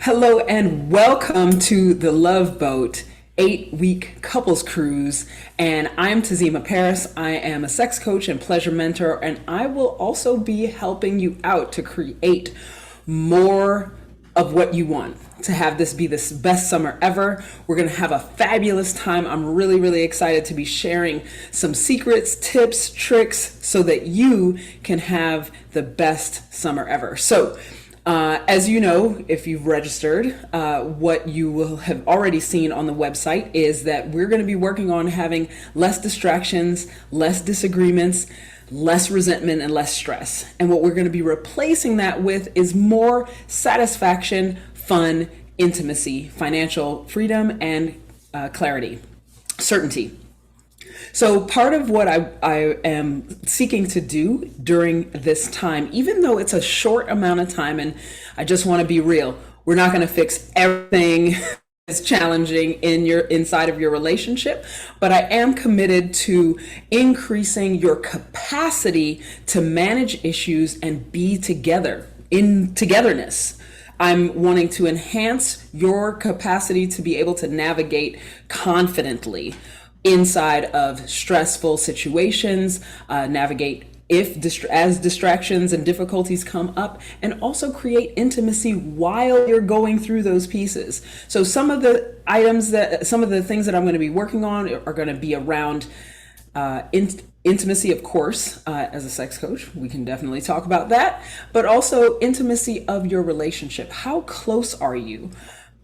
Hello and welcome to the Love Boat 8-week couples cruise. And I'm Tazima Parris. I am a sex coach and pleasure mentor, and I will also be helping you out to create more of what you want, to have this be the best summer ever. We're going to have a fabulous time. I'm really excited to be sharing some secrets, tips, tricks so that you can have the best summer ever. So as you know, if you've registered, what you will have already seen on the website is that we're going to be working on having less distractions, less disagreements, less resentment, and less stress. And what we're going to be replacing that with is more satisfaction, fun, intimacy, financial freedom, and clarity, certainty. So part of what I am seeking to do during this time, even though it's a short amount of time, and I just want to be real, we're not going to fix everything that's challenging inside of your relationship, but I am committed to increasing your capacity to manage issues and be together in togetherness. I'm wanting to enhance your capacity to be able to navigate confidently inside of stressful situations, navigate as distractions and difficulties come up, and also create intimacy while you're going through those pieces. So some of the things that I'm going to be working on are going to be around intimacy, of course. As a sex coach, we can definitely talk about that, but also intimacy of your relationship. How close are you?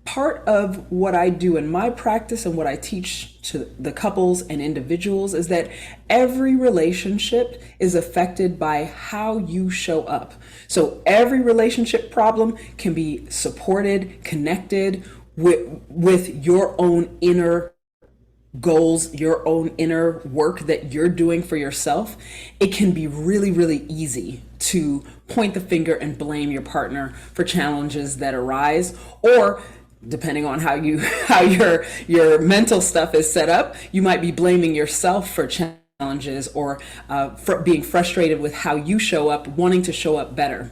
Part of what I do in my practice and what I teach to the couples and individuals is that every relationship is affected by how you show up. So every relationship problem can be supported, connected with your own inner goals, your own inner work that you're doing for yourself. It can be really easy to point the finger and blame your partner for challenges that arise, or depending on how your mental stuff is set up, you might be blaming yourself for challenges, or for being frustrated with how you show up, wanting to show up better.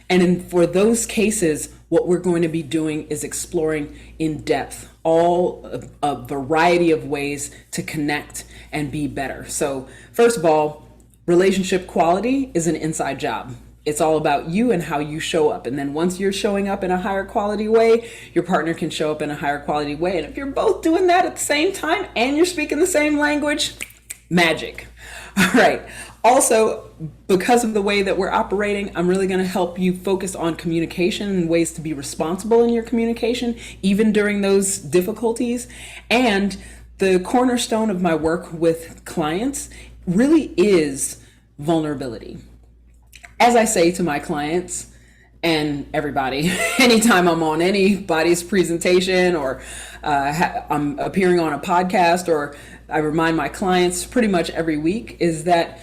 And for those cases, what we're going to be doing is exploring in depth a variety of ways to connect and be better. So first of all, relationship quality is an inside job. It's all about you and how you show up. And then once you're showing up in a higher quality way, your partner can show up in a higher quality way. And if you're both doing that at the same time and you're speaking the same language, magic. All right. Also, because of the way that we're operating, I'm really going to help you focus on communication and ways to be responsible in your communication, even during those difficulties. And the cornerstone of my work with clients really is vulnerability. As I say to my clients and everybody, anytime I'm on anybody's presentation, or I'm appearing on a podcast, or I remind my clients pretty much every week, is that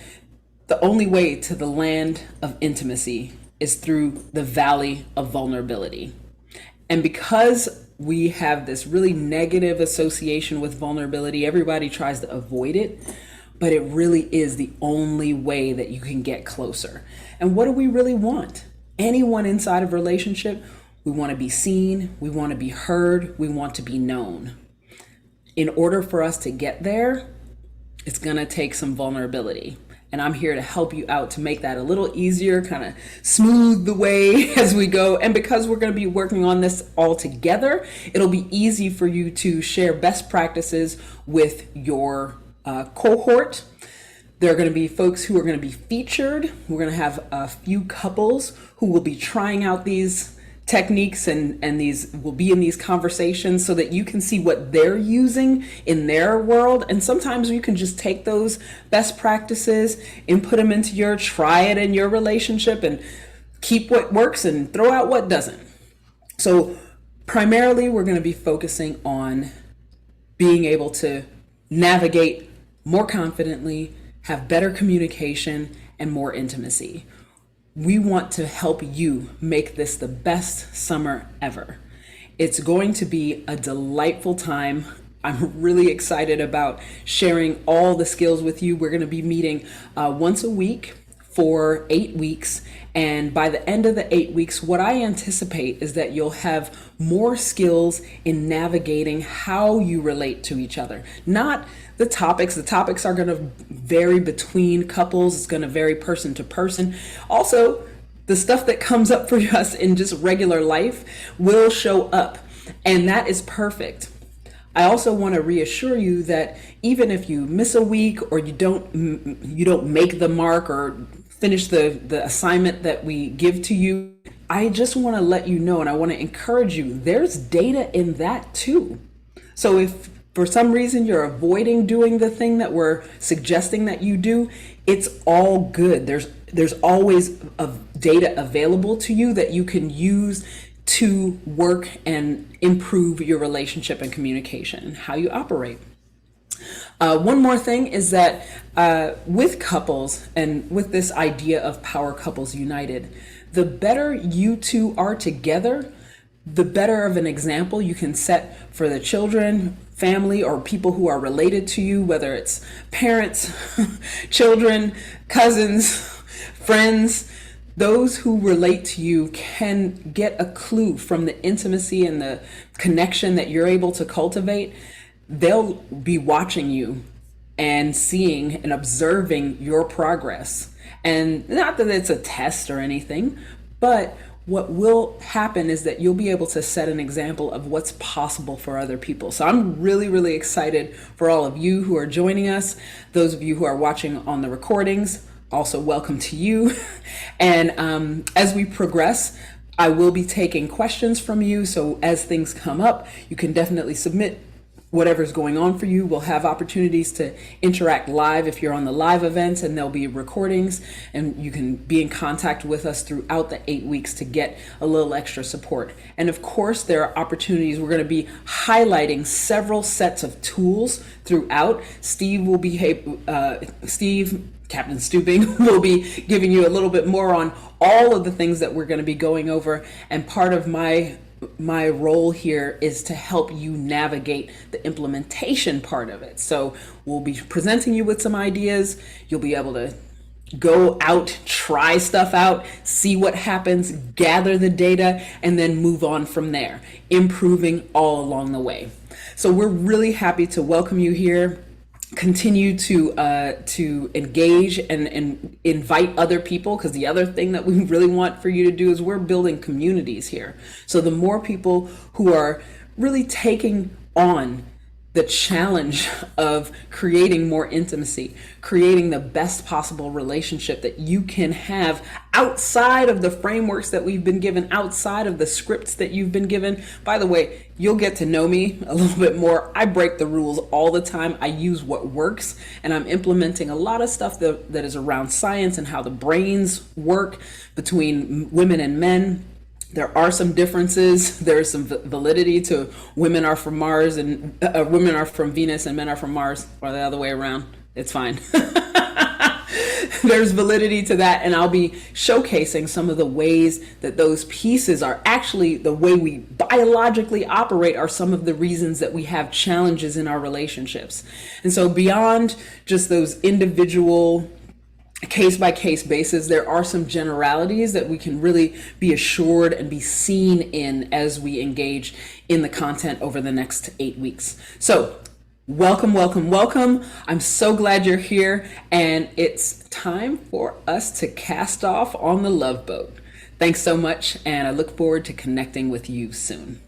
the only way to the land of intimacy is through the valley of vulnerability. And because we have this really negative association with vulnerability, everybody tries to avoid it. But it really is the only way that you can get closer. And what do we really want? Anyone inside of a relationship, we want to be seen, we want to be heard, we want to be known. In order for us to get there, it's going to take some vulnerability. And I'm here to help you out to make that a little easier, kind of smooth the way as we go. And because we're going to be working on this all together, it'll be easy for you to share best practices with your cohort. There are going to be folks who are going to be featured. We're going to have a few couples who will be trying out these techniques, and these will be in these conversations so that you can see what they're using in their world. And sometimes you can just take those best practices and put them into try it in your relationship, and keep what works and throw out what doesn't. So primarily, we're going to be focusing on being able to navigate more confidently, have better communication, and more intimacy. We want to help you make this the best summer ever. It's going to be a delightful time. I'm really excited about sharing all the skills with you. We're going to be meeting once a week for 8 weeks. And by the end of the 8 weeks, what I anticipate is that you'll have more skills in navigating how you relate to each other. Not the topics. The topics are going to vary between couples. It's going to vary person to person. Also, the stuff that comes up for us in just regular life will show up. And that is perfect. I also want to reassure you that even if you miss a week or you don't make the mark or finish the assignment that we give to you, I just want to let you know, and I want to encourage you, there's data in that too. So if for some reason you're avoiding doing the thing that we're suggesting that you do, it's all good. There's always data available to you that you can use to work and improve your relationship and communication and how you operate. One more thing is that with couples and with this idea of power couples united, the better you two are together, the better of an example you can set for the children, family, or people who are related to you, whether it's parents, children, cousins, friends. Those who relate to you can get a clue from the intimacy and the connection that you're able to cultivate. They'll be watching you and seeing and observing your progress. And not that it's a test or anything, but what will happen is that you'll be able to set an example of what's possible for other people. So I'm really, really excited for all of you who are joining us. Those of you who are watching on the recordings, also welcome to you. And as we progress, I will be taking questions from you. So as things come up, you can definitely submit whatever's going on for you. We'll have opportunities to interact live if you're on the live events, and there'll be recordings, and you can be in contact with us throughout the 8 weeks to get a little extra support. And of course, there are opportunities. We're going to be highlighting several sets of tools throughout. Captain Stooping will be giving you a little bit more on all of the things that we're going to be going over. And part of my role here is to help you navigate the implementation part of it. So we'll be presenting you with some ideas. You'll be able to go out, try stuff out, see what happens, gather the data, and then move on from there, improving all along the way. So we're really happy to welcome you here. Continue to engage and invite other people, because the other thing that we really want for you to do is we're building communities here. So the more people who are really taking on the challenge of creating more intimacy, creating the best possible relationship that you can have outside of the frameworks that we've been given, outside of the scripts that you've been given. By the way, you'll get to know me a little bit more. I break the rules all the time. I use what works, and I'm implementing a lot of stuff that is around science and how the brains work between women and men. There are some differences. There is some validity to women are from Mars and women are from Venus and men are from Mars, or the other way around. It's fine. There's validity to that, and I'll be showcasing some of the ways that those pieces are actually the way we biologically operate, are some of the reasons that we have challenges in our relationships. And so beyond just those individual case-by-case basis, there are some generalities that we can really be assured and be seen in as we engage in the content over the next 8 weeks. So welcome, welcome, welcome. I'm so glad you're here, and it's time for us to cast off on the love boat. Thanks so much, and I look forward to connecting with you soon.